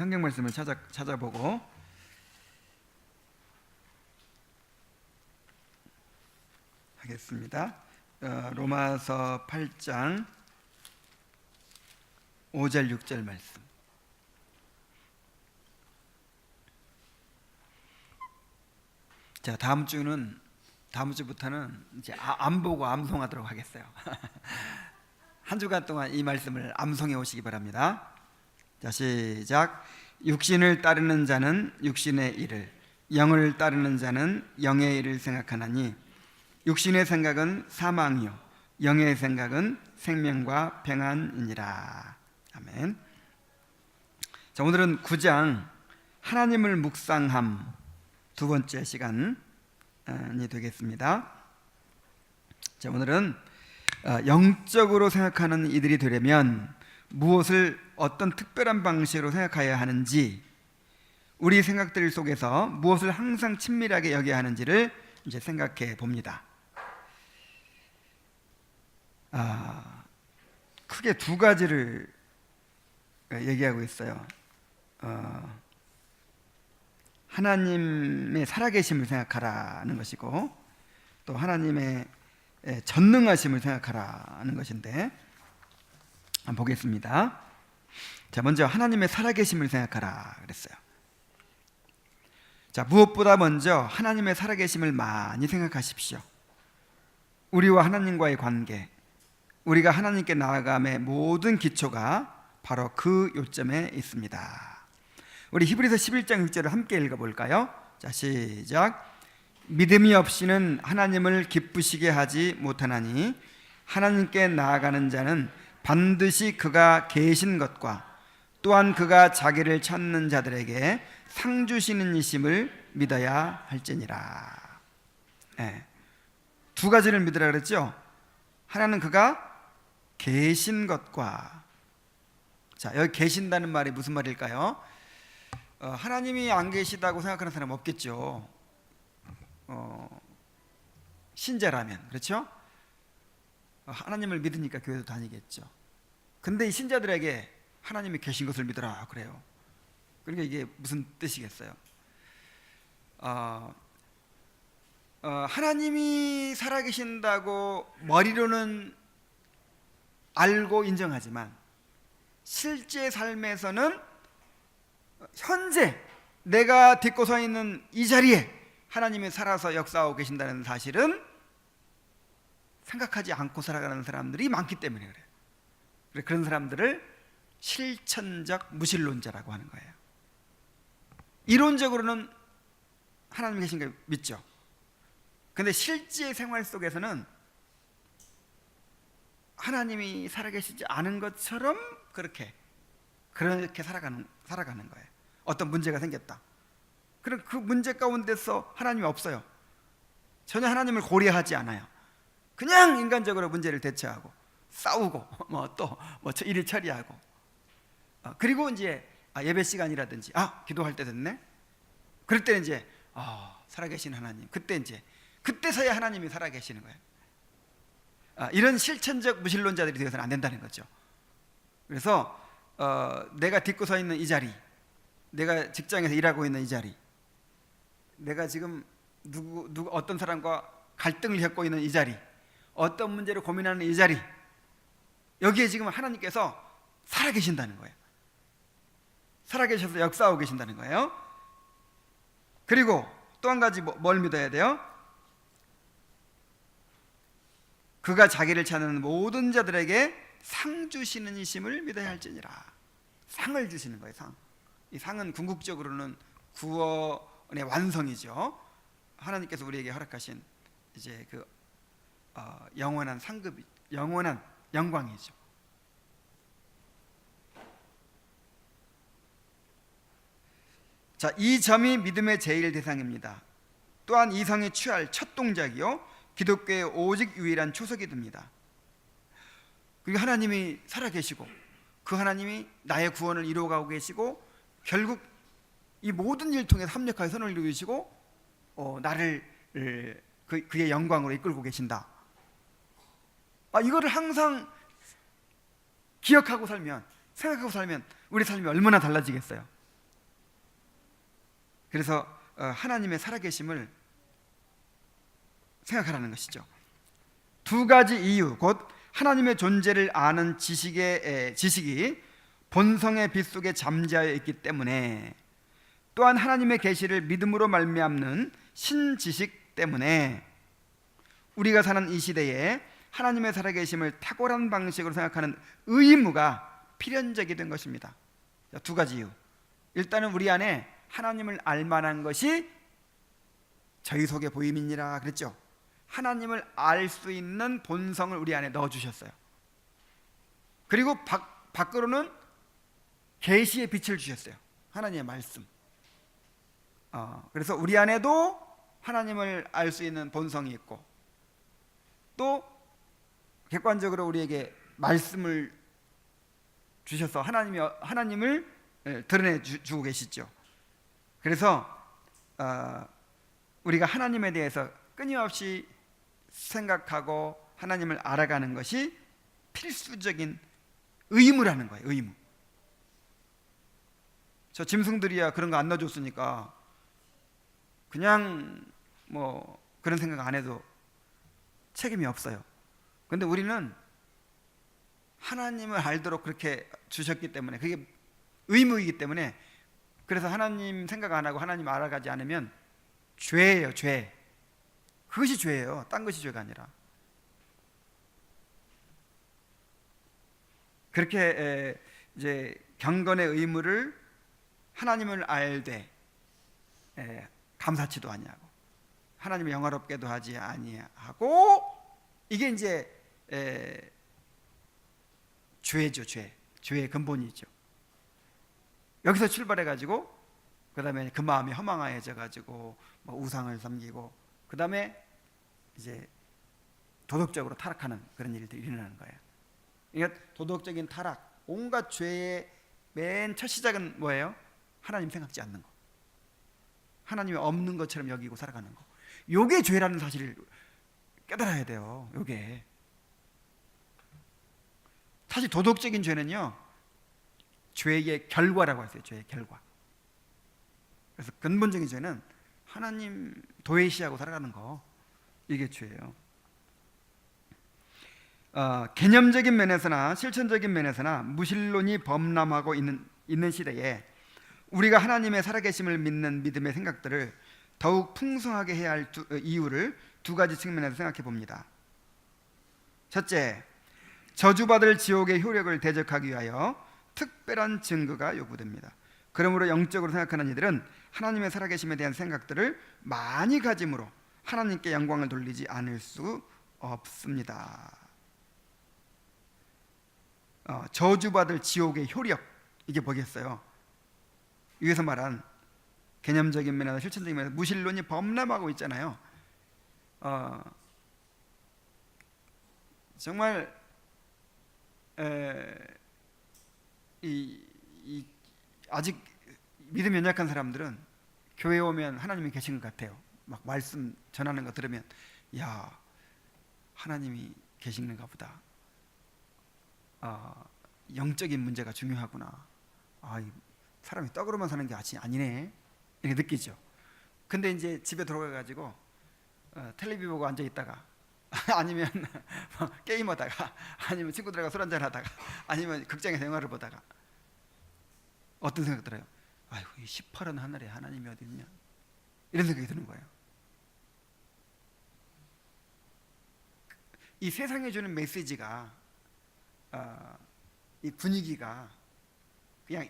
성경 말씀을 찾아보고 하겠습니다. 로마서 8장 5절 6절 말씀. 자, 다음 주부터는 이제 안 보고 암송하도록 하겠어요. 한 주간 동안 이 말씀을 암송해 오시기 바랍니다. 자, 시작. 육신을 따르는 자는 육신의 일을, 영을 따르는 자는 영의 일을 생각하나니 육신의 생각은 사망이요 영의 생각은 생명과 평안이니라. 아멘. 자, 오늘은 9장 하나님을 묵상함 두 번째 시간이 되겠습니다. 자, 오늘은 영적으로 생각하는 이들이 되려면 무엇을 어떤 특별한 방식으로 생각해야 하는지, 우리 생각들 속에서 무엇을 항상 친밀하게 여겨야 하는지를 이제 생각해 봅니다. 크게 두 가지를 얘기하고 있어요. 하나님의 살아계심을 생각하라는 것이고, 또 하나님의 전능하심을 생각하라는 것인데, 한번 보겠습니다. 자, 먼저 하나님의 살아계심을 생각하라 그랬어요. 자, 무엇보다 먼저 하나님의 살아계심을 많이 생각하십시오. 우리와 하나님과의 관계, 우리가 하나님께 나아감의 모든 기초가 바로 그 요점에 있습니다. 우리 히브리서 11장 6절을 함께 읽어볼까요? 자, 시작. 믿음이 없이는 하나님을 기쁘시게 하지 못하나니 하나님께 나아가는 자는 반드시 그가 계신 것과 또한 그가 자기를 찾는 자들에게 상 주시는 이심을 믿어야 할지니라. 두 가지를 믿으라 그랬죠. 하나는 그가 계신 것과, 자, 여기 계신다는 말이 무슨 말일까요? 하나님이 안 계시다고 생각하는 사람 없겠죠. 신자라면, 그렇죠? 하나님을 믿으니까 교회도 다니겠죠. 근데 이 신자들에게 하나님이 계신 것을 믿어라 그래요. 그러니까 이게 무슨 뜻이겠어요? 하나님이 살아계신다고 머리로는 알고 인정하지만 실제 삶에서는 현재 내가 딛고 서 있는 이 자리에 하나님이 살아서 역사하고 계신다는 사실은 생각하지 않고 살아가는 사람들이 많기 때문에 그래요. 그런 사람들을 실천적 무신론자라고 하는 거예요. 이론적으로는 하나님이 계신 걸 믿죠. 근데 실제 생활 속에서는 하나님이 살아계시지 않은 것처럼 그렇게 살아가는 거예요. 어떤 문제가 생겼다. 그럼 그 문제 가운데서 하나님이 없어요. 전혀 하나님을 고려하지 않아요. 그냥 인간적으로 문제를 대처하고 싸우고 또 일을 처리하고, 그리고 이제 예배 시간이라든지 기도할 때 됐네. 그럴 때는 이제 살아계신 하나님, 그때서야 하나님이 살아계시는 거예요. 이런 실천적 무신론자들이 되어서는 안 된다는 거죠. 그래서 내가 딛고 서 있는 이 자리, 내가 직장에서 일하고 있는 이 자리, 내가 지금 어떤 사람과 갈등을 겪고 있는 이 자리, 어떤 문제를 고민하는 이 자리, 여기에 지금 하나님께서 살아계신다는 거예요. 살아계셔서 역사하고 계신다는 거예요. 그리고 또 한 가지 뭘 믿어야 돼요? 그가 자기를 찾는 모든 자들에게 상 주시는 이심을 믿어야 할지니라. 상을 주시는 거예요. 이 상은 궁극적으로는 구원의 완성이죠. 하나님께서 우리에게 허락하신 이제 그 영원한 상급이, 영원한 영광이죠. 자, 이 점이 믿음의 제일 대상입니다. 또한 이 성이 취할 첫 동작이요 기독교의 오직 유일한 초석이 됩니다. 그리고 하나님이 살아계시고 그 하나님이 나의 구원을 이루어가고 계시고 결국 이 모든 일을 통해서 합력하여 선을 이루시고 나를 그의 영광으로 이끌고 계신다. 이거를 항상 기억하고 살면, 생각하고 살면 우리 삶이 얼마나 달라지겠어요. 그래서 하나님의 살아계심을 생각하라는 것이죠. 두 가지 이유, 곧 하나님의 존재를 아는 지식이 본성의 빛 속에 잠재하여 있기 때문에, 또한 하나님의 계시를 믿음으로 말미암는 신지식 때문에 우리가 사는 이 시대에 하나님의 살아계심을 탁월한 방식으로 생각하는 의무가 필연적이 된 것입니다. 두 가지 이유. 일단은 우리 안에 하나님을 알만한 것이 저희 속에 보임이니라 그랬죠. 하나님을 알 수 있는 본성을 우리 안에 넣어주셨어요. 그리고 밖으로는 계시의 빛을 주셨어요. 하나님의 말씀. 그래서 우리 안에도 하나님을 알 수 있는 본성이 있고, 또 객관적으로 우리에게 말씀을 주셔서 하나님을 드러내 주고 계시죠. 그래서 우리가 하나님에 대해서 끊임없이 생각하고 하나님을 알아가는 것이 필수적인 의무라는 거예요. 의무. 저 짐승들이야 그런 거 안 넣어줬으니까 그냥 뭐 그런 생각 안 해도 책임이 없어요. 근데 우리는 하나님을 알도록 그렇게 주셨기 때문에, 그게 의무이기 때문에, 그래서 하나님 생각 안 하고 하나님 알아가지 않으면 죄예요. 죄. 그것이 죄예요. 딴 것이 죄가 아니라. 그렇게 이제 경건의 의무를 하나님을 알되 감사치도 아니하고 하나님을 영화롭게도 하지 아니하고, 이게 이제 죄죠. 죄의 근본이죠. 여기서 출발해 가지고 그 다음에 그 마음이 허망해져 가지고 뭐 우상을 섬기고, 그 다음에 이제 도덕적으로 타락하는 그런 일들이 일어나는 거예요. 그러니까 도덕적인 타락, 온갖 죄의 맨 첫 시작은 뭐예요? 하나님 생각지 않는 거, 하나님이 없는 것처럼 여기고 살아가는 거. 요게 죄라는 사실을 깨달아야 돼요. 요게 사실 도덕적인 죄는요, 죄의 결과라고 했어요. 죄의 결과. 그래서 근본적인 죄는 하나님 도외시하고 살아가는 거, 이게 죄예요. 개념적인 면에서나 실천적인 면에서나 무신론이 범람하고 있는 시대에 우리가 하나님의 살아계심을 믿는 믿음의 생각들을 더욱 풍성하게 해야 할 이유를 두 가지 측면에서 생각해 봅니다. 첫째, 저주받을 지옥의 효력을 대적하기 위하여 특별한 증거가 요구됩니다. 그러므로 영적으로 생각하는 이들은 하나님의 살아계심에 대한 생각들을 많이 가짐으로 하나님께 영광을 돌리지 않을 수 없습니다. 저주받을 지옥의 효력, 이게 뭐겠어요? 위에서 말한 개념적인 면에서 실천적인 면에서 무신론이 범람하고 있잖아요. 정말 아직 믿음이 연약한 사람들은 교회에 오면 하나님이 계신 것 같아요. 막 말씀 전하는 거 들으면, 야, 하나님이 계시는가 보다. 영적인 문제가 중요하구나. 사람이 떡으로만 사는 게 아니네, 이렇게 느끼죠. 근데 이제 집에 들어가가지고 텔레비 보고 앉아 있다가 아니면 게임하다가 아니면 친구들하고 술 한잔 하다가 아니면 극장에서 영화를 보다가 어떤 생각 들어요? 아이고, 이 18원 하늘에 하나님이 어디 있냐, 이런 생각이 드는 거예요. 이 세상에 주는 메시지가 이 분위기가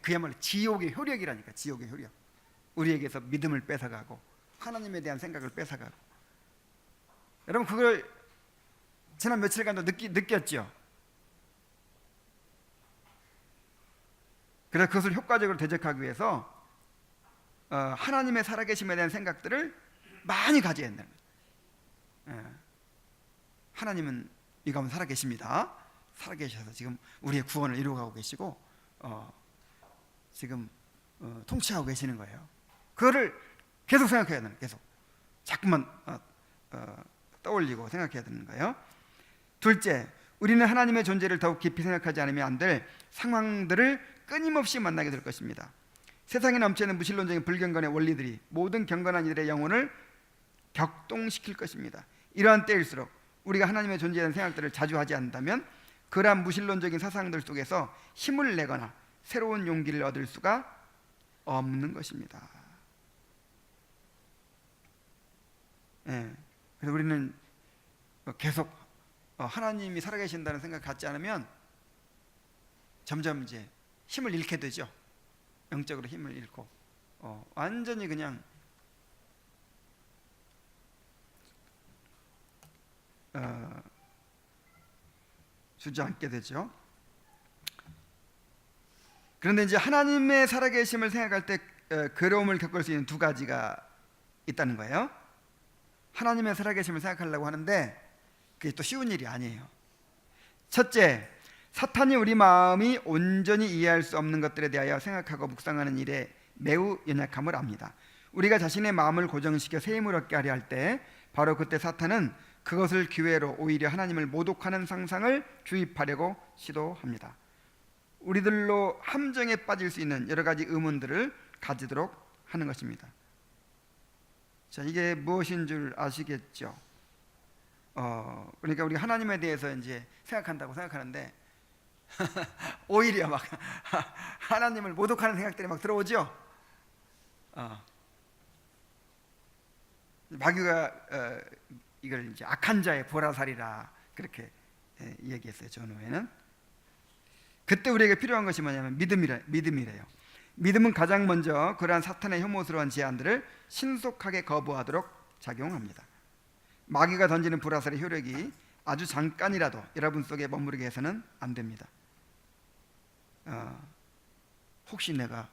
그야말로 지옥의 효력이라니까. 지옥의 효력. 우리에게서 믿음을 뺏어가고 하나님에 대한 생각을 뺏어가고. 여러분, 그걸 지난 며칠간도 느꼈죠. 그래서 그것을 효과적으로 대적하기 위해서 하나님의 살아계심에 대한 생각들을 많이 가져야 한다는 거예요. 하나님은 이 가운데 살아계십니다. 살아계셔서 지금 우리의 구원을 이루어가고 계시고 지금 통치하고 계시는 거예요. 그거를 계속 생각해야 되는 거예요. 계속 자꾸만 떠올리고 생각해야 되는 거예요. 둘째, 우리는 하나님의 존재를 더욱 깊이 생각하지 않으면 안 될 상황들을 끊임없이 만나게 될 것입니다. 세상에 넘치는 무신론적인 불경건의 원리들이 모든 경건한 이들의 영혼을 격동시킬 것입니다. 이러한 때일수록 우리가 하나님의 존재에 대한 생각들을 자주 하지 않는다면 그러한 무신론적인 사상들 속에서 힘을 내거나 새로운 용기를 얻을 수가 없는 것입니다. 예, 그래서 우리는 계속 하나님이 살아계신다는 생각 갖지 않으면 점점 이제 힘을 잃게 되죠. 영적으로 힘을 잃고 완전히 그냥 주저앉게 되죠. 그런데 이제 하나님의 살아계심을 생각할 때 괴로움을 겪을 수 있는 두 가지가 있다는 거예요. 하나님의 살아계심을 생각하려고 하는데 그게 또 쉬운 일이 아니에요. 첫째, 사탄이 우리 마음이 온전히 이해할 수 없는 것들에 대하여 생각하고 묵상하는 일에 매우 연약함을 압니다. 우리가 자신의 마음을 고정시켜 새 힘을 얻게 하려 할 때 바로 그때 사탄은 그것을 기회로 오히려 하나님을 모독하는 상상을 주입하려고 시도합니다. 우리들로 함정에 빠질 수 있는 여러 가지 의문들을 가지도록 하는 것입니다. 자, 이게 무엇인 줄 아시겠죠? 그러니까 우리 하나님에 대해서 이제 생각한다고 생각하는데 오히려 막 하나님을 모독하는 생각들이 막 들어오죠. 마귀가 이걸 이제 악한 자의 보라살이라 그렇게 얘기했어요. 전후에는. 그때 우리에게 필요한 것이 뭐냐면 믿음이래요. 믿음은 가장 먼저 그러한 사탄의 혐오스러운 제안들을 신속하게 거부하도록 작용합니다. 마귀가 던지는 불화살의 효력이 아주 잠깐이라도 여러분 속에 머무르게 해서는 안 됩니다. 혹시 내가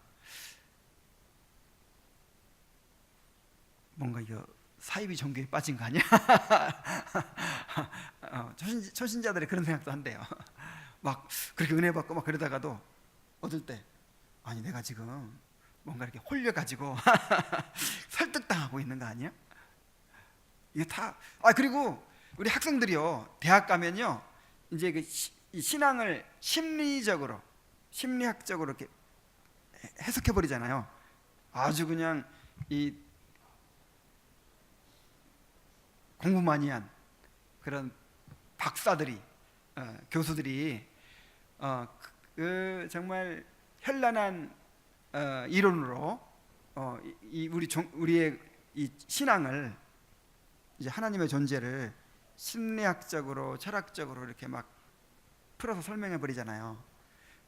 뭔가 사이비 종교에 빠진 거 아니야? 초신자들이 그런 생각도 한대요. 막 그렇게 은혜 받고 막 그러다가도 어떨 때 아니 내가 지금 뭔가 이렇게 홀려가지고 설득당하고 있는 거 아니야? 이게 다 그리고 우리 학생들이요 대학 가면요 이제 그 신앙을 심리학적으로 이렇게 해석해 버리잖아요. 아주 그냥 이 공부 많이 한 그런 박사들이 교수들이 정말 현란한 이론으로 우리의 이 신앙을 이제 하나님의 존재를 심리학적으로 철학적으로 이렇게 막 풀어서 설명해 버리잖아요.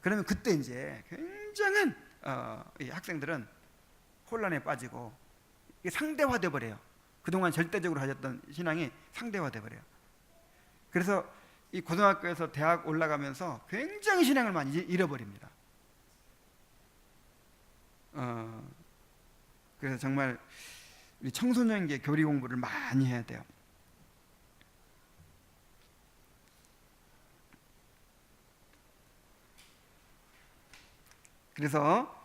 그러면 그때 이제 굉장한 이 학생들은 혼란에 빠지고 이게 상대화돼 버려요. 그동안 절대적으로 가졌던 신앙이 상대화돼 버려요. 그래서 이 고등학교에서 대학 올라가면서 굉장히 신앙을 많이 잃어버립니다. 그래서 정말 우리 청소년기에 교리 공부를 많이 해야 돼요. 그래서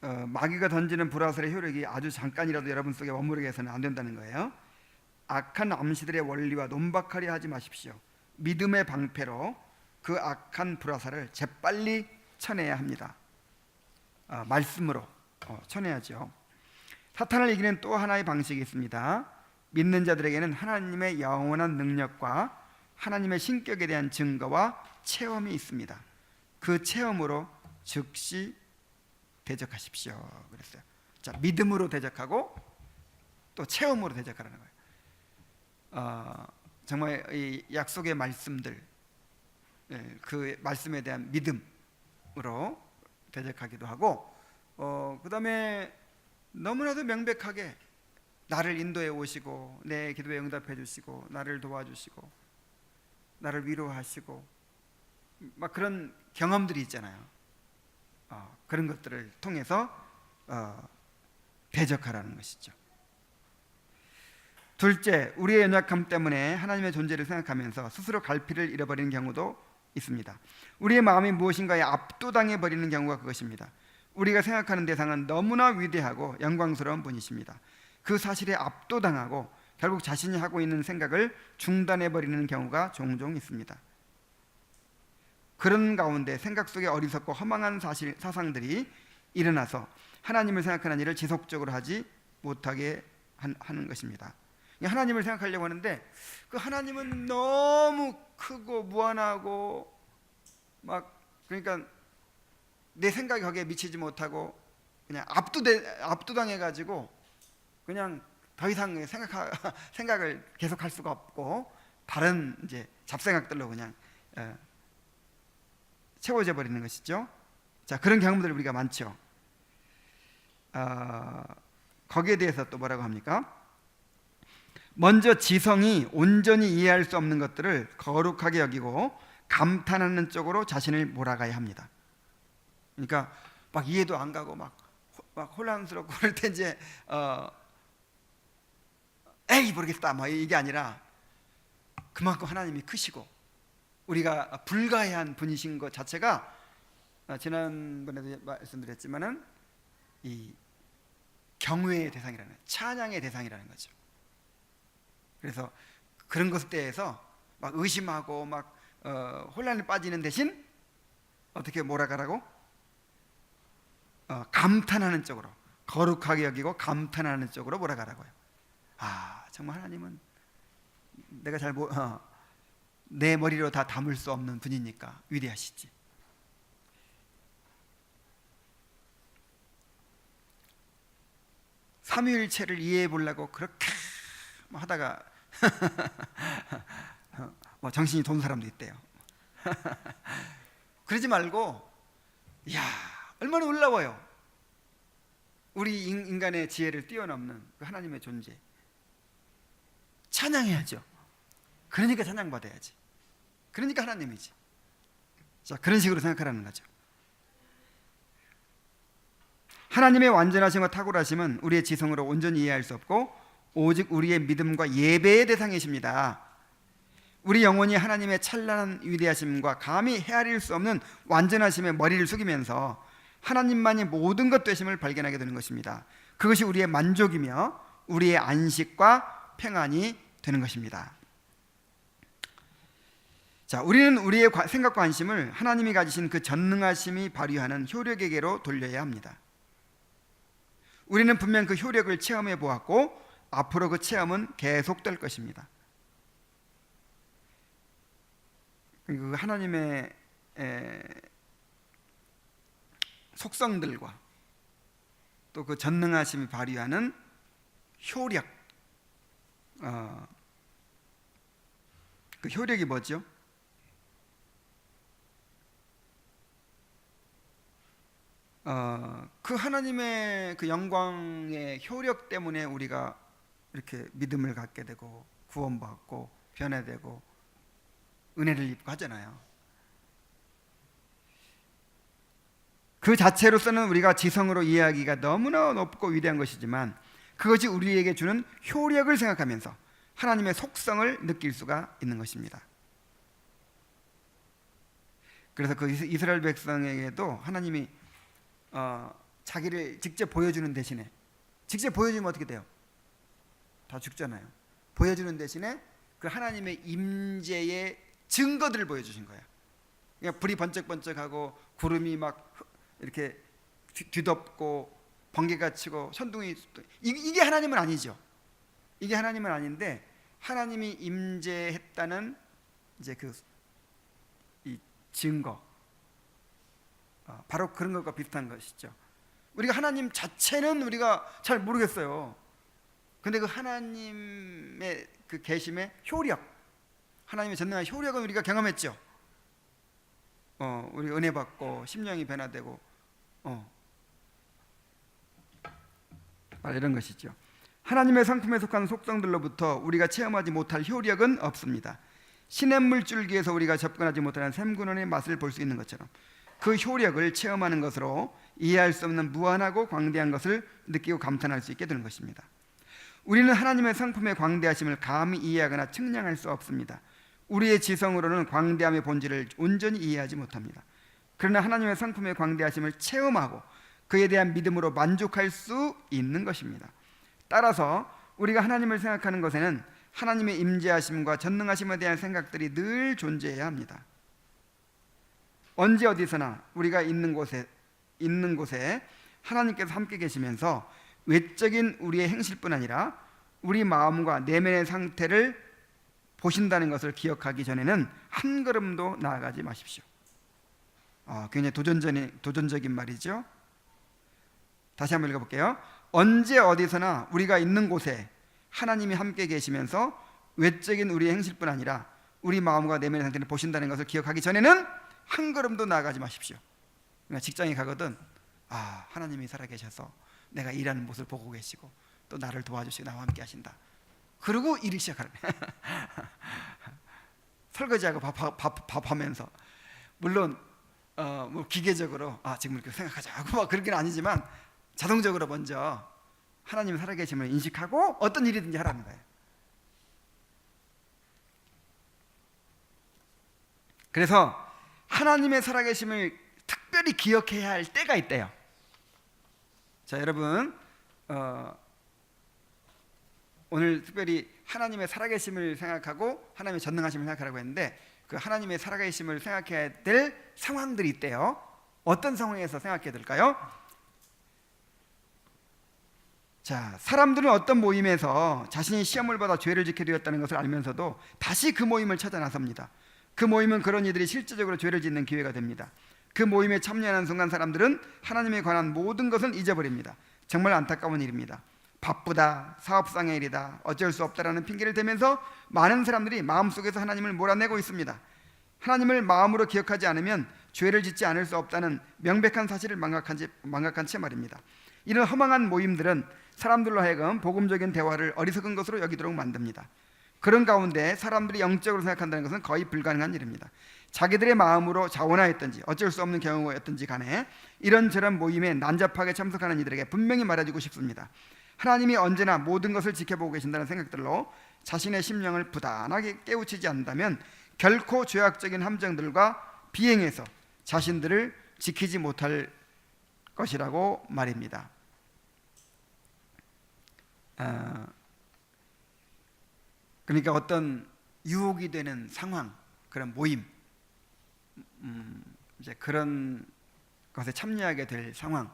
마귀가 던지는 불화살의 효력이 아주 잠깐이라도 여러분 속에 머무르게 해서는 안 된다는 거예요. 악한 암시들의 원리와 논박하려 하지 마십시오. 믿음의 방패로 그 악한 불화살을 재빨리 쳐내야 합니다. 말씀으로 쳐내야죠. 사탄을 이기는 또 하나의 방식이 있습니다. 믿는 자들에게는 하나님의 영원한 능력과 하나님의 신격에 대한 증거와 체험이 있습니다. 그 체험으로 즉시 대적하십시오. 그랬어요. 자, 믿음으로 대적하고 또 체험으로 대적하라는 거예요. 정말 이 약속의 말씀들, 그 말씀에 대한 믿음으로 대적하기도 하고, 그 다음에 너무나도 명백하게 나를 인도해 오시고 내 기도에 응답해 주시고 나를 도와주시고 나를 위로하시고 막 그런 경험들이 있잖아요. 그런 것들을 통해서 대적하라는 것이죠. 둘째, 우리의 연약함 때문에 하나님의 존재를 생각하면서 스스로 갈피를 잃어버리는 경우도 있습니다. 우리의 마음이 무엇인가에 압도당해 버리는 경우가 그것입니다. 우리가 생각하는 대상은 너무나 위대하고 영광스러운 분이십니다. 그 사실에 압도당하고 결국 자신이 하고 있는 생각을 중단해 버리는 경우가 종종 있습니다. 그런 가운데 생각 속에 어리석고 허망한 사상들이 일어나서 하나님을 생각하는 일을 지속적으로 하지 못하게 하는 것입니다. 하나님을 생각하려고 하는데 그 하나님은 너무 크고 무한하고 막 그러니까 내 생각이 거기에 미치지 못하고 그냥 압도당해가지고 그냥 더 이상 생각을 계속할 수가 없고 다른 이제 잡생각들로 그냥 채워져 버리는 것이죠. 자, 그런 경험들 우리가 많죠. 거기에 대해서 또 뭐라고 합니까? 먼저 지성이 온전히 이해할 수 없는 것들을 거룩하게 여기고 감탄하는 쪽으로 자신을 몰아가야 합니다. 그러니까 막 이해도 안 가고 막 혼란스럽고 그럴 때 이제 에이 모르겠다 뭐 이게 아니라 그만큼 하나님이 크시고 우리가 불가해한 분이신 것 자체가 지난번에도 말씀드렸지만은 이 경외의 대상이라는, 찬양의 대상이라는 거죠. 그래서 그런 것에 대해서 막 의심하고 막 혼란에 빠지는 대신 어떻게 몰아가라고? 감탄하는 쪽으로, 거룩하게 여기고 감탄하는 쪽으로 몰아가라고요. 정말 하나님은 내가 내 머리로 다 담을 수 없는 분이니까 위대하시지. 삼위일체를 이해해 보려고 그렇게 하다가 정신이 돈 사람도 있대요. 그러지 말고, 이야 얼마나 놀라워요. 우리 인간의 지혜를 뛰어넘는 그 하나님의 존재 찬양해야죠. 그러니까 찬양받아야지. 그러니까 하나님이지. 자, 그런 식으로 생각하라는 거죠. 하나님의 완전하심과 탁월하심은 우리의 지성으로 온전히 이해할 수 없고 오직 우리의 믿음과 예배의 대상이십니다. 우리 영혼이 하나님의 찬란한 위대하심과 감히 헤아릴 수 없는 완전하심에 머리를 숙이면서 하나님만이 모든 것 되심을 발견하게 되는 것입니다. 그것이 우리의 만족이며 우리의 안식과 평안이 되는 것입니다. 자, 우리는 우리의 생각과 관심을 하나님이 가지신 그 전능하심이 발휘하는 효력에게로 돌려야 합니다. 우리는 분명 그 효력을 체험해 보았고 앞으로 그 체험은 계속될 것입니다. 그 하나님의 속성들과 또 그 전능하심이 발휘하는 효력, 그 효력이 뭐죠? 그 하나님의 그 영광의 효력 때문에 우리가 이렇게 믿음을 갖게 되고 구원받고 변화되고 은혜를 입고 하잖아요. 그 자체로서는 우리가 지성으로 이해하기가 너무나 높고 위대한 것이지만 그것이 우리에게 주는 효력을 생각하면서 하나님의 속성을 느낄 수가 있는 것입니다. 그래서 그 이스라엘 백성에게도 하나님이 자기를 직접 보여주는 대신에, 직접 보여주면 어떻게 돼요? 다 죽잖아요. 보여주는 대신에 그 하나님의 임재의 증거들을 보여주신 거예요. 그러니까 불이 번쩍번쩍하고 구름이 막 이렇게 뒤덮고 번개가 치고 천둥이, 이게 하나님은 아니죠. 이게 하나님은 아닌데 하나님이 임재했다는 이제 이 증거, 바로 그런 것과 비슷한 것이죠. 우리가 하나님 자체는 우리가 잘 모르겠어요. 근데 그 하나님의 그 계심의 효력, 하나님의 전능한 효력은 우리가 경험했죠. 우리 은혜 받고 심령이 변화되고 이런 것이죠. 하나님의 성품에 속한 속성들로부터 우리가 체험하지 못할 효력은 없습니다. 시냇물 줄기에서 우리가 접근하지 못하는 샘근원의 맛을 볼 수 있는 것처럼 그 효력을 체험하는 것으로 이해할 수 없는 무한하고 광대한 것을 느끼고 감탄할 수 있게 되는 것입니다. 우리는 하나님의 성품의 광대하심을 감히 이해하거나 측량할 수 없습니다. 우리의 지성으로는 광대함의 본질을 온전히 이해하지 못합니다. 그러나 하나님의 성품의 광대하심을 체험하고 그에 대한 믿음으로 만족할 수 있는 것입니다. 따라서 우리가 하나님을 생각하는 것에는 하나님의 임재하심과 전능하심에 대한 생각들이 늘 존재해야 합니다. 언제 어디서나 우리가 있는 곳에 하나님께서 함께 계시면서 외적인 우리의 행실뿐 아니라 우리 마음과 내면의 상태를 보신다는 것을 기억하기 전에는 한 걸음도 나아가지 마십시오. 굉장히 도전적인 말이죠. 다시 한번 읽어볼게요. 언제 어디서나 우리가 있는 곳에 하나님이 함께 계시면서 외적인 우리의 행실뿐 아니라 우리 마음과 내면의 상태를 보신다는 것을 기억하기 전에는 한 걸음도 나아가지 마십시오. 그러니까 직장에 가거든 하나님이 살아계셔서 내가 일하는 모습을 보고 계시고 또 나를 도와주시고 나와 함께 하신다. 그리고 일을 시작하는 설거지하고 밥하면서 물론 뭐 기계적으로 지금 이렇게 생각하자 하고 막 그렇게는 아니지만 자동적으로 먼저 하나님이 살아계심을 인식하고 어떤 일이든지 하라는 거예요. 그래서 하나님의 살아계심을 특별히 기억해야 할 때가 있대요. 자, 여러분 오늘 특별히 하나님의 살아계심을 생각하고 하나님의 전능하심을 생각하라고 했는데 그 하나님의 살아계심을 생각해야 될 상황들이 있대요. 어떤 상황에서 생각해야 될까요? 자, 사람들은 어떤 모임에서 자신이 시험을 받아 죄를 짓게 되었다는 것을 알면서도 다시 그 모임을 찾아 나섭니다. 그 모임은 그런 이들이 실제적으로 죄를 짓는 기회가 됩니다. 그 모임에 참여하는 순간 사람들은 하나님에 관한 모든 것을 잊어버립니다. 정말 안타까운 일입니다. 바쁘다, 사업상의 일이다, 어쩔 수 없다라는 핑계를 대면서 많은 사람들이 마음속에서 하나님을 몰아내고 있습니다. 하나님을 마음으로 기억하지 않으면 죄를 짓지 않을 수 없다는 명백한 사실을 망각한 채 말입니다. 이런 허망한 모임들은 사람들로 하여금 복음적인 대화를 어리석은 것으로 여기도록 만듭니다. 그런 가운데 사람들이 영적으로 생각한다는 것은 거의 불가능한 일입니다. 자기들의 마음으로 자원하였든지 어쩔 수 없는 경우였든지 간에 이런저런 모임에 난잡하게 참석하는 이들에게 분명히 말해주고 싶습니다. 하나님이 언제나 모든 것을 지켜보고 계신다는 생각들로 자신의 심령을 부단하게 깨우치지 않는다면 결코 죄악적인 함정들과 비행해서 자신들을 지키지 못할 것이라고 말입니다. 그러니까 어떤 유혹이 되는 상황, 그런 모임, 이제 그런 것에 참여하게 될 상황,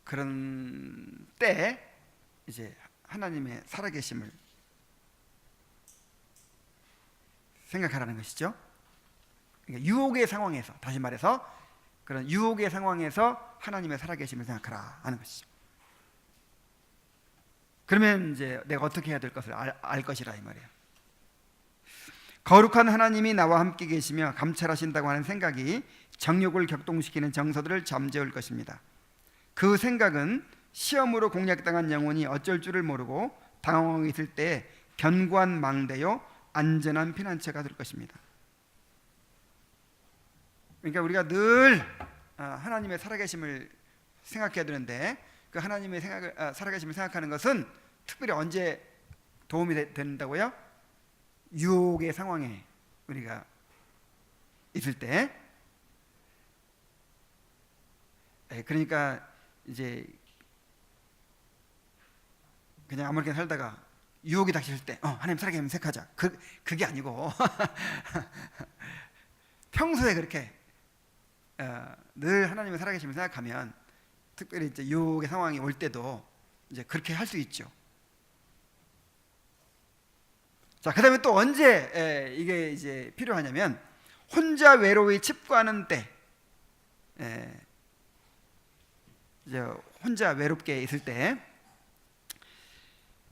그런 때 이제 하나님의 살아계심을 생각하라는 것이죠. 그러니까 유혹의 상황에서, 다시 말해서 그런 유혹의 상황에서 하나님의 살아계심을 생각하라 하는 것이죠. 그러면 이제 내가 어떻게 해야 될 것을 알 것이라 이 말이에요. 거룩한 하나님이 나와 함께 계시며 감찰하신다고 하는 생각이 정욕을 격동시키는 정서들을 잠재울 것입니다. 그 생각은 시험으로 공략당한 영혼이 어쩔 줄을 모르고 당황하고 있을 때 견고한 망대요 안전한 피난처가 될 것입니다. 그러니까 우리가 늘 하나님의 살아계심을 생각해야 되는데 그 하나님의 살아계심을 생각하는 것은 특별히 언제 도움이 된다고요? 유혹의 상황에 우리가 있을 때. 그러니까 이제 그냥 아무렇게나 살다가 유혹이 닥칠 때 하나님 살아계시면 생각하자. 그게 아니고 평소에 그렇게 늘 하나님의 살아계심을 생각하면 특별히 이제 유혹의 상황이 올 때도 이제 그렇게 할 수 있죠. 자, 그다음에 또 언제 이게 이제 필요하냐면 혼자 외로이 칩과하는 때, 이제 혼자 외롭게 있을 때,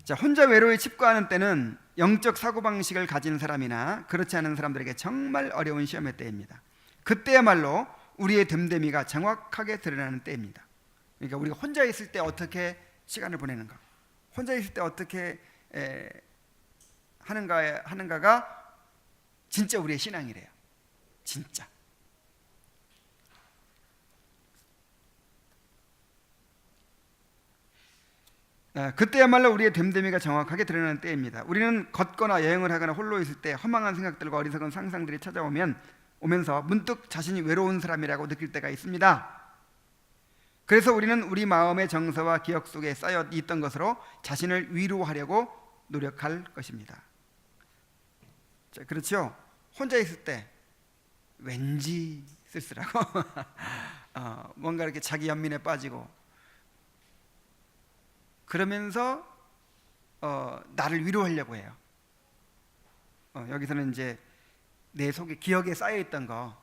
자, 혼자 외로이 칩과하는 때는 영적 사고방식을 가진 사람이나 그렇지 않은 사람들에게 정말 어려운 시험의 때입니다. 그때야말로 우리의 됨됨이가 정확하게 드러나는 때입니다. 그러니까 우리가 혼자 있을 때 어떻게 시간을 보내는가, 혼자 있을 때 어떻게 하는가가 진짜 우리의 신앙이래요. 진짜. 그때야말로 우리의 됨됨이가 정확하게 드러나는 때입니다. 우리는 걷거나 여행을 하거나 홀로 있을 때 허망한 생각들과 어리석은 상상들이 찾아오면서 문득 자신이 외로운 사람이라고 느낄 때가 있습니다. 그래서 우리는 우리 마음의 정서와 기억 속에 쌓여 있던 것으로 자신을 위로하려고 노력할 것입니다. 자, 그렇죠? 혼자 있을 때 왠지 쓸쓸하고 뭔가 이렇게 자기 연민에 빠지고 그러면서 나를 위로하려고 해요. 여기서는 이제 내 속에 기억에 쌓여 있던 거,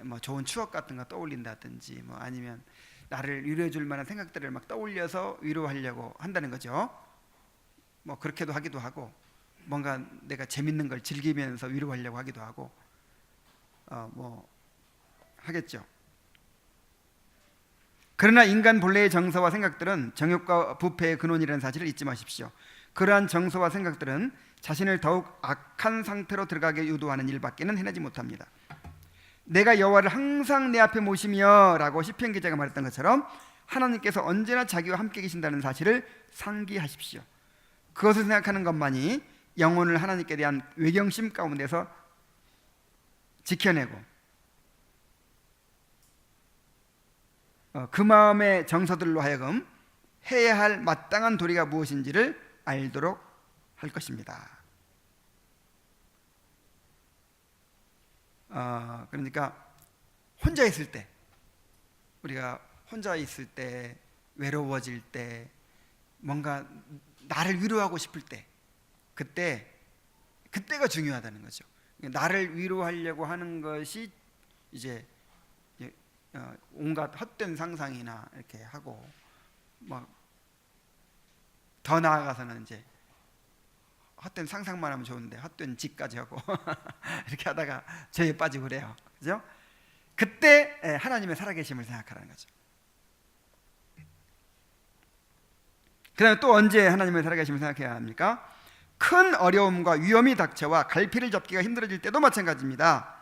뭐 좋은 추억 같은 거 떠올린다든지, 뭐 아니면 나를 위로해 줄 만한 생각들을 막 떠올려서 위로하려고 한다는 거죠. 뭐 그렇게도 하기도 하고, 뭔가 내가 재밌는 걸 즐기면서 위로하려고 하기도 하고, 뭐 하겠죠. 그러나 인간 본래의 정서와 생각들은 정욕과 부패의 근원이라는 사실을 잊지 마십시오. 그러한 정서와 생각들은 자신을 더욱 악한 상태로 들어가게 유도하는 일밖에는 해내지 못합니다. 내가 여호와를 항상 내 앞에 모시며 라고 시편 기자가 말했던 것처럼 하나님께서 언제나 자기와 함께 계신다는 사실을 상기하십시오. 그것을 생각하는 것만이 영혼을 하나님께 대한 외경심 가운데서 지켜내고 그 마음의 정서들로 하여금 해야 할 마땅한 도리가 무엇인지를 알도록 할 것입니다. 그러니까 혼자 있을 때, 우리가 혼자 있을 때, 외로워질 때, 뭔가 나를 위로하고 싶을 때, 그때가 중요하다는 거죠. 나를 위로하려고 하는 것이 이제 온갖 헛된 상상이나 이렇게 하고, 막 더 나아가서는 이제 헛된 상상만 하면 좋은데 헛된 짓까지 하고 이렇게 하다가 죄에 빠지고 그래요. 그죠? 그때 하나님의 살아계심을 생각하라는 거죠. 그 다음에 또 언제 하나님의 살아계심을 생각해야 합니까? 큰 어려움과 위험이 닥쳐와 갈피를 잡기가 힘들어질 때도 마찬가지입니다.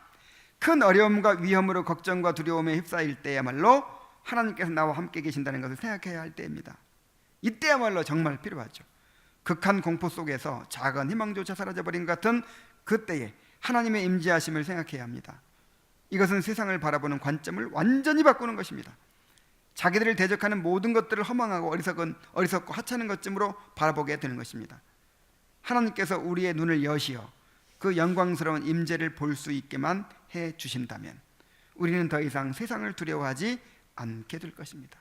큰 어려움과 위험으로 걱정과 두려움에 휩싸일 때야말로 하나님께서 나와 함께 계신다는 것을 생각해야 할 때입니다. 이때야말로 정말 필요하죠. 극한 공포 속에서 작은 희망조차 사라져버린 것 같은 그때에 하나님의 임재하심을 생각해야 합니다. 이것은 세상을 바라보는 관점을 완전히 바꾸는 것입니다. 자기들을 대적하는 모든 것들을 허망하고 어리석고 하찮은 것쯤으로 바라보게 되는 것입니다. 하나님께서 우리의 눈을 여시어 그 영광스러운 임재를 볼 수 있게만 해 주신다면 우리는 더 이상 세상을 두려워하지 않게 될 것입니다.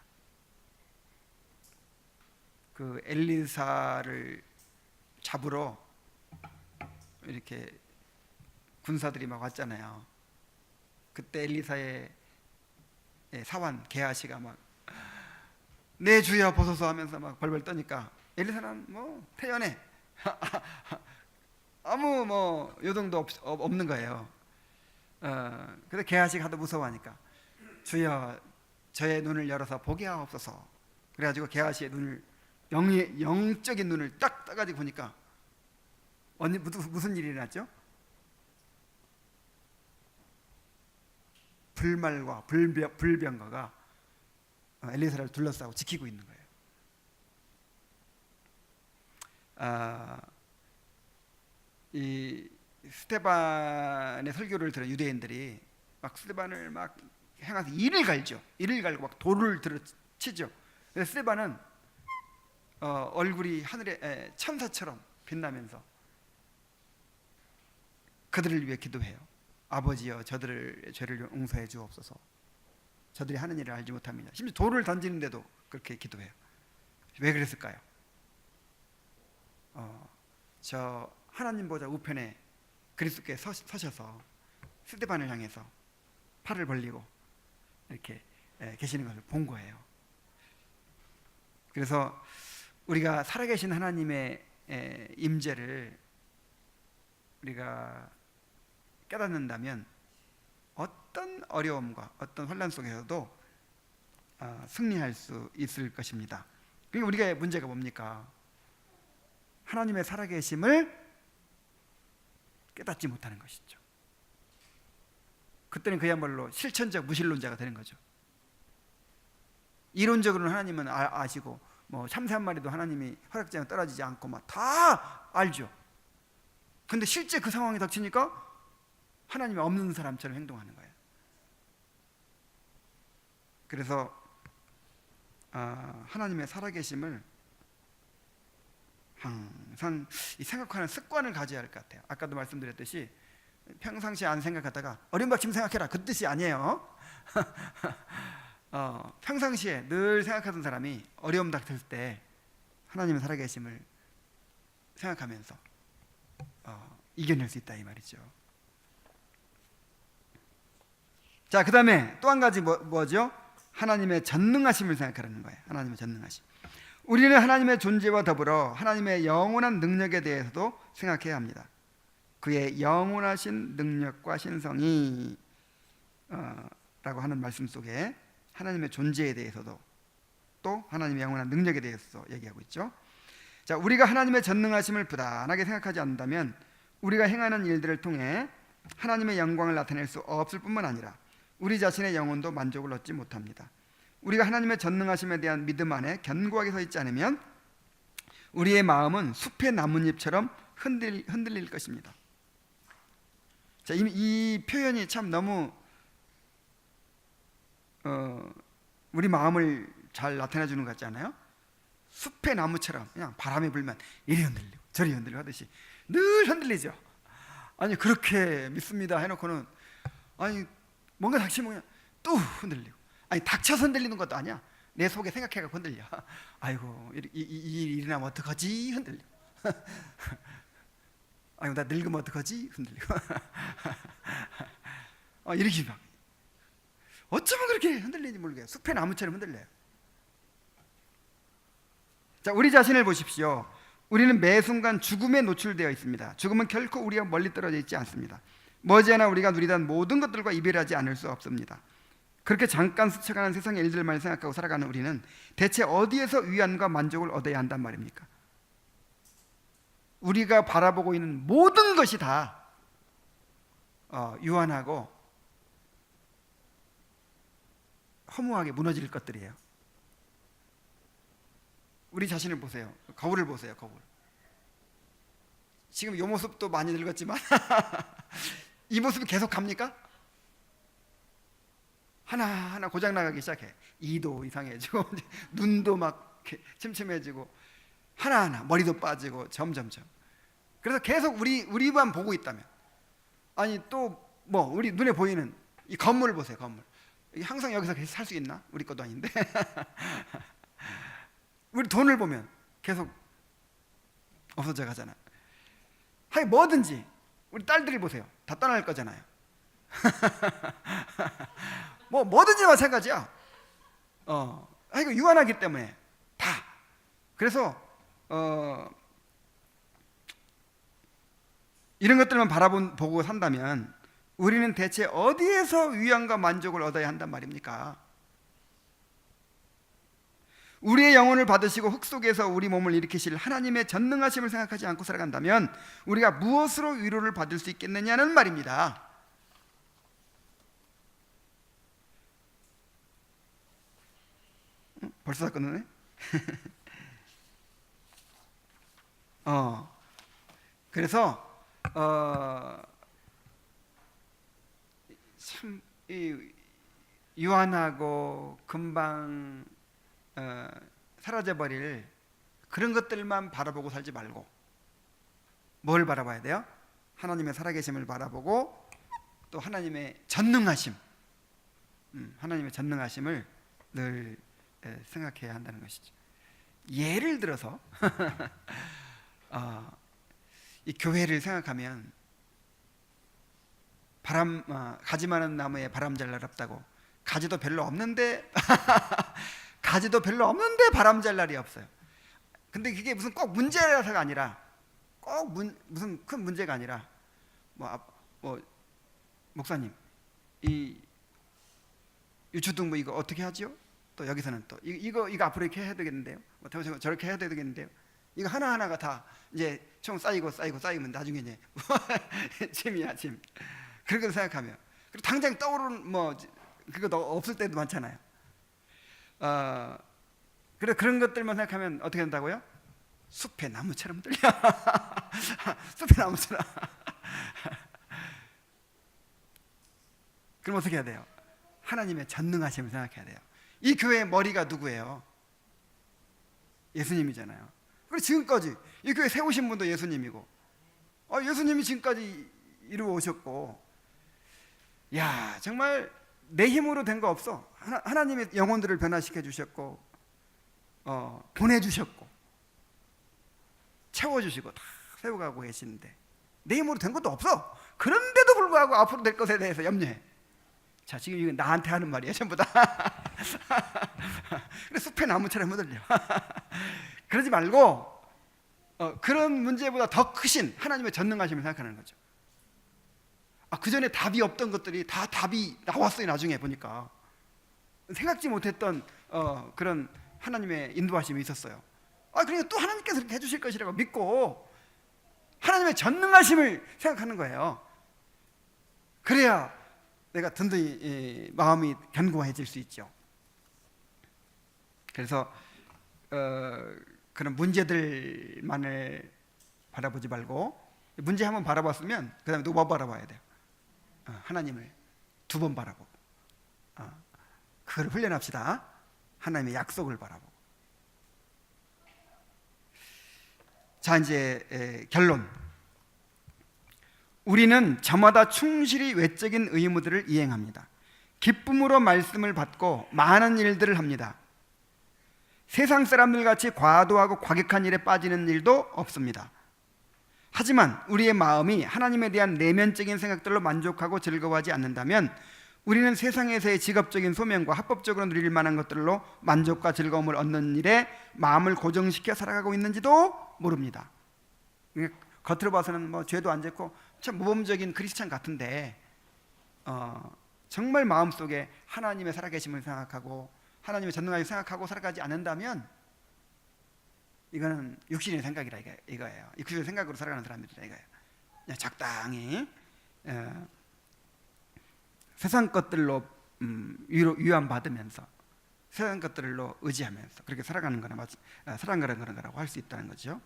그 엘리사를 잡으러 이렇게 군사들이 막 왔잖아요. 그때 엘리사의 사환 게하시가 막 내 주여 보소서 하면서 막 벌벌 떠니까 엘리사는 뭐 태연해. 아무 뭐 요동도 없는 거예요. 근데 게하시가 하도 무서워하니까 주여 저의 눈을 열어서 보게 하옵소서. 그래가지고 게하시의 눈을 영적인 눈을 딱 떠가지고 보니까 무슨 일이 일어났죠? 불말과 불병거가 엘리사를 둘러싸고 지키고 있는 거예요. 이 스데반의 설교를 들은 유대인들이 막 스데반을 막 향해서 이를 갈고 막 돌을 들어치죠. 그래서 스데반은 얼굴이 하늘의 천사처럼 빛나면서 그들을 위해 기도해요. 아버지여 저들의 죄를 용서해 주옵소서. 저들이 하는 일을 알지 못합니다. 심지어 돌을 던지는데도 그렇게 기도해요. 왜 그랬을까요? 저 하나님 보좌 우편에 그리스도께 서셔서 스데반을 향해서 팔을 벌리고 이렇게 계시는 것을 본 거예요. 그래서 우리가 살아계신 하나님의 임재를 우리가 깨닫는다면 어떤 어려움과 어떤 혼란 속에서도 승리할 수 있을 것입니다. 그러니까 우리가 문제가 뭡니까? 하나님의 살아계심을 깨닫지 못하는 것이죠. 그때는 그야말로 실천적 무신론자가 되는 거죠. 이론적으로는 하나님은 아시고 뭐 참새 한 마리도 하나님이 허락지 않고 떨어지지 않고 막 다 알죠. 근데 실제 그 상황이 닥치니까 하나님이 없는 사람처럼 행동하는 거예요. 그래서 하나님의 살아계심을 항상 생각하는 습관을 가져야 할 것 같아요. 아까도 말씀드렸듯이 평상시에 안 생각하다가 어림박심 생각해라 그 뜻이 아니에요. 평상시에 늘 생각하던 사람이 어려움 닥칠 때 하나님의 살아계심을 생각하면서 이겨낼 수 있다 이 말이죠. 자, 그 다음에 또 한 가지 뭐죠? 하나님의 전능하심을 생각하라는 거예요. 하나님의 전능하심. 우리는 하나님의 존재와 더불어 하나님의 영원한 능력에 대해서도 생각해야 합니다. 그의 영원하신 능력과 신성이 라고 하는 말씀 속에 하나님의 존재에 대해서도 또 하나님의 영원한 능력에 대해서 얘기하고 있죠. 자, 우리가 하나님의 전능하심을 부단하게 생각하지 않는다면 우리가 행하는 일들을 통해 하나님의 영광을 나타낼 수 없을 뿐만 아니라 우리 자신의 영혼도 만족을 얻지 못합니다. 우리가 하나님의 전능하심에 대한 믿음 안에 견고하게 서 있지 않으면 우리의 마음은 숲의 나뭇잎처럼 흔들릴 것입니다. 자, 이 표현이 참 너무 우리 마음을 잘 나타내 주는 것 같지 않아요? 숲의 나무처럼 그냥 바람이 불면 이리 흔들리고 저리 흔들리고 하듯이 늘 흔들리죠. 아니 그렇게 믿습니다 해놓고는 아니 뭔가 닥치면 그냥 또 흔들리고, 아니 닥쳐서 흔들리는 것도 아니야. 내 속에 생각해가 흔들려. 아이고 이 일이 나면 어떡하지 흔들려. 아이고 나 늙으면 어떡하지 흔들리고. 이렇게 막 어쩌면 그렇게 흔들리는지 모르겠어요. 숲의 나무처럼 흔들려요. 자, 우리 자신을 보십시오. 우리는 매 순간 죽음에 노출되어 있습니다. 죽음은 결코 우리와 멀리 떨어져 있지 않습니다. 머지않아 우리가 누리던 모든 것들과 이별하지 않을 수 없습니다. 그렇게 잠깐 스쳐가는 세상의 일들만 생각하고 살아가는 우리는 대체 어디에서 위안과 만족을 얻어야 한단 말입니까? 우리가 바라보고 있는 모든 것이 다 유한하고 허무하게 무너질 것들이에요. 우리 자신을 보세요. 거울을 보세요. 거울. 지금 이 모습도 많이 늙었지만 이 모습이 계속 갑니까? 하나하나 고장나가기 시작해. 이도 이상해지고 눈도 막 침침해지고 하나하나 머리도 빠지고 점점점. 그래서 계속 우리만 보고 있다면, 아니 또 뭐 우리 눈에 보이는 이 건물을 보세요. 건물. 항상 여기서 계속 살 수 있나? 우리 것도 아닌데. 우리 돈을 보면 계속 없어져 가잖아. 하여간 뭐든지 우리 딸들이 보세요. 다 떠날 거잖아요. 뭐든지 마찬가지야. 하여간 유한하기 때문에 다. 그래서 이런 것들만 바라보고 산다면 우리는 대체 어디에서 위안과 만족을 얻어야 한단 말입니까? 우리의 영혼을 받으시고 흙 속에서 우리 몸을 일으키실 하나님의 전능하심을 생각하지 않고 살아간다면 우리가 무엇으로 위로를 받을 수 있겠느냐는 말입니다. 벌써 다 끝나네? 그래서 참 유한하고 금방 사라져버릴 그런 것들만 바라보고 살지 말고 뭘 바라봐야 돼요? 하나님의 살아계심을 바라보고 또 하나님의 전능하심, 하나님의 전능하심을 늘 생각해야 한다는 것이죠. 예를 들어서 이 교회를 생각하면 가지 많은 나무에 바람잘 날 없다고. 가지도 별로 없는데 가지도 별로 없는데 바람잘 날이 없어요. 근데 그게 무슨 꼭 문제라서가 아니라, 꼭 무슨 큰 문제가 아니라 목사님 이 유초등부 이거 어떻게 하죠? 또 여기서는 또 이거 앞으로 이렇게 해야 되겠는데요. 저렇게 해야 되겠는데요. 이거 하나하나가 다 이제 총 쌓이면 나중에 이제 짐이야, 짐. 그렇게 생각하면, 그리고 당장 떠오르는 그거 없을 때도 많잖아요. 그래 그런 것들만 생각하면 어떻게 된다고요? 숲의 나무처럼 들려. 숲의 나무처럼. 그럼 어떻게 해야 돼요? 하나님의 전능하심을 생각해야 돼요. 이 교회의 머리가 누구예요? 예수님이잖아요. 그리고 지금까지 이 교회 세우신 분도 예수님이고, 예수님이 지금까지 이루어 오셨고, 야 정말 내 힘으로 된 거 없어. 하나님의 영혼들을 변화시켜 주셨고 보내주셨고 채워주시고 다 세워가고 계시는데 내 힘으로 된 것도 없어. 그런데도 불구하고 앞으로 될 것에 대해서 염려해. 자, 지금 이건 나한테 하는 말이에요, 전부 다. 그래, 숲의 나무처럼 흔들려. 그러지 말고 그런 문제보다 더 크신 하나님의 전능하심을 생각하는 거죠. 그 전에 답이 없던 것들이 다 답이 나왔어요. 나중에 보니까 생각지 못했던 그런 하나님의 인도하심이 있었어요. 그러니까 또 하나님께서 이렇게 해주실 것이라고 믿고 하나님의 전능하심을 생각하는 거예요. 그래야 내가 든든히 마음이 견고해질 수 있죠. 그래서 그런 문제들만을 바라보지 말고 문제 한번 바라봤으면 그 다음에 또 뭐 바라봐야 돼요? 하나님을 2번 바라보고 그걸 훈련합시다. 하나님의 약속을 바라보고. 자, 이제 결론. 우리는 저마다 충실히 외적인 의무들을 이행합니다. 기쁨으로 말씀을 받고 많은 일들을 합니다. 세상 사람들 같이 과도하고 과격한 일에 빠지는 일도 없습니다. 하지만 우리의 마음이 하나님에 대한 내면적인 생각들로 만족하고 즐거워하지 않는다면 우리는 세상에서의 직업적인 소명과 합법적으로 누릴 만한 것들로 만족과 즐거움을 얻는 일에 마음을 고정시켜 살아가고 있는지도 모릅니다. 겉으로 봐서는 뭐 죄도 안 짓고 참 모범적인 크리스찬 같은데 정말 마음속에 하나님의 살아계심을 생각하고 하나님의 전능하심을 생각하고 살아가지 않는다면 이거는 육신의 생각이라 이거예요. 육신의 생각으로 살아가는 사람들이라 이거예요. 그냥 적당히 세상 것들로 위안 받으면서 세상 것들로 의지하면서 그렇게 살아가는 거라고 할 수 있다는 거죠.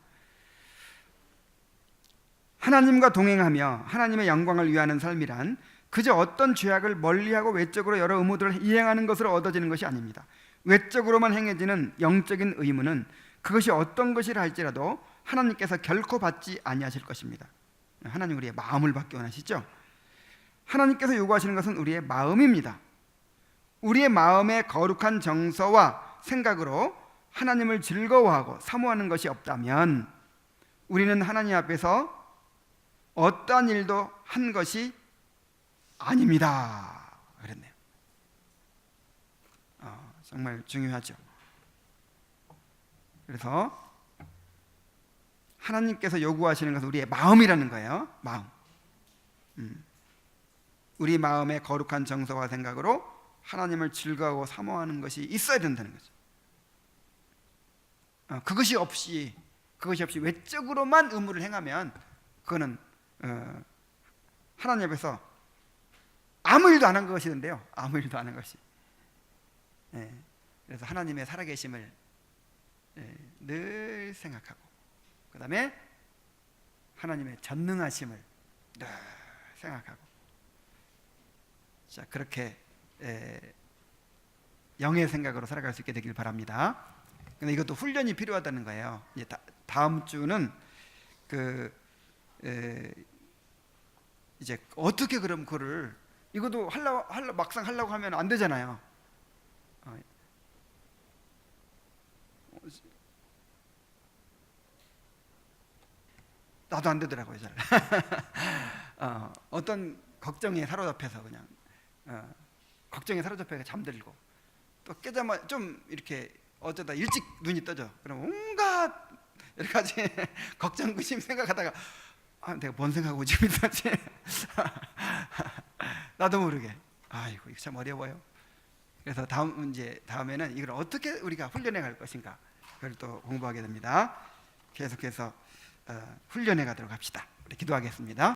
하나님과 동행하며 하나님의 영광을 위하는 삶이란 그저 어떤 죄악을 멀리하고 외적으로 여러 의무들을 이행하는 것으로 얻어지는 것이 아닙니다. 외적으로만 행해지는 영적인 의무는 그것이 어떤 것이라 할지라도 하나님께서 결코 받지 아니하실 것입니다. 하나님 우리의 마음을 받기 원하시죠. 하나님께서 요구하시는 것은 우리의 마음입니다. 우리의 마음의 거룩한 정서와 생각으로 하나님을 즐거워하고 사모하는 것이 없다면 우리는 하나님 앞에서 어떠한 일도 한 것이 아닙니다. 그랬네요. 정말 중요하죠. 그래서 하나님께서 요구하시는 것은 우리의 마음이라는 거예요. 마음. 우리 마음의 거룩한 정서와 생각으로 하나님을 즐거워하고 사모하는 것이 있어야 된다는 거죠. 그것이 없이 외적으로만 의무를 행하면 그거는 하나님 앞에서 아무 일도 안 한 것이던데요. 아무 일도 안 한 것이. 그래서 하나님의 살아계심을 늘 생각하고 그 다음에 하나님의 전능하심을 늘 생각하고 자 그렇게 영의 생각으로 살아갈 수 있게 되길 바랍니다. 근데 이것도 훈련이 필요하다는 거예요. 이제 다음 주는 이제 어떻게 그럼 그거를 이것도 막상 하려고 하면 안 되잖아요. 나도 안 되더라고요, 잘. 어떤 걱정에 사로잡혀서 그냥 걱정에 사로잡혀서 잠들고 또 깨자마자 좀 이렇게 어쩌다 일찍 눈이 떠져. 그럼 온갖 여러 가지 걱정, 의심 생각하다가 내가 뭔 생각하고 지금 있었지? 나도 모르게. 아이고 이거 참 어려워요. 그래서 다음에는 이걸 어떻게 우리가 훈련해 갈 것인가 그걸 또 공부하게 됩니다. 계속해서 훈련해 가도록 합시다. 우리 기도하겠습니다.